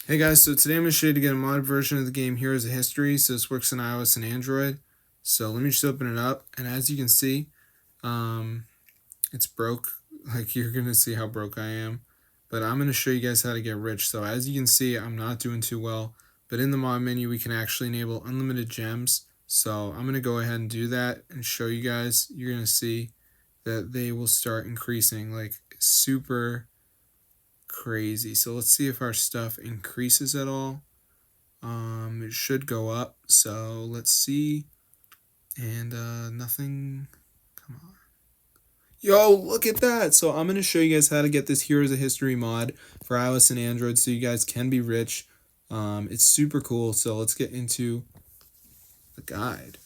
Hey guys, so today I'm going to show you to get a modded version of the game Heroes of History. So this works on iOS and Android. So let me just open it up, and as you can see, it's broke. Like, you're going to see how broke I am. But I'm going to show you guys how to get rich. So as you can see, I'm not doing too well. But in the mod menu, we can actually enable unlimited gems. So I'm going to go ahead and do that and show you guys. You're going to see that they will start increasing like super crazy. So let's see if our stuff increases at all. It should go up. So let's see. And nothing. Come on. Yo, look at that. So I'm going to show you guys how to get this Heroes of History mod for iOS and Android so you guys can be rich. It's super cool. So let's get into the guide.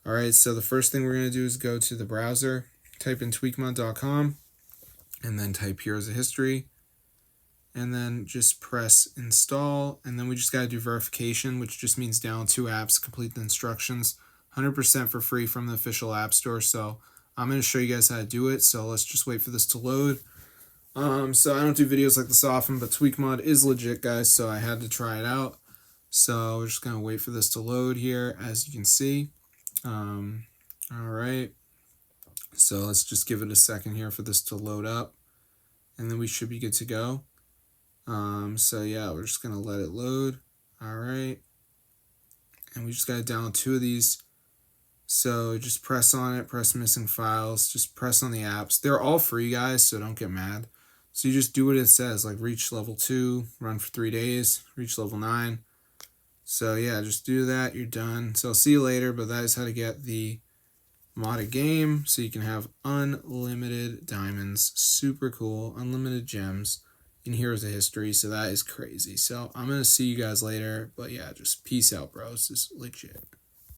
All right, so the first thing we're going to do is go to the browser, type in tweakmod.com, and then type Heroes of History. And then just press install, and then we just got to do verification, which just means download 2 apps, complete the instructions, 100% for free from the official app store. So I'm going to show you guys how to do it, so let's just wait for this to load. So I don't do videos like this often, but TweakMod is legit, guys, so I had to try it out. So we're just going to wait for this to load here, as you can see. All right, so let's just give it a second here for this to load up, and then we should be good to go. So yeah, we're just gonna let it load. All right, and we just gotta download 2 of these. So just press on it, press missing files, just press on the apps. They're all free, guys, so don't get mad. So you just do what it says, like reach level 2, run for 3 days, reach level 9. So yeah, just do that, you're done. So I'll see you later, but that is how to get the modded game so you can have unlimited diamonds. Super cool, unlimited gems in Heroes of History, so that is crazy. So I'm gonna see you guys later, but yeah, just peace out, bros. This is legit.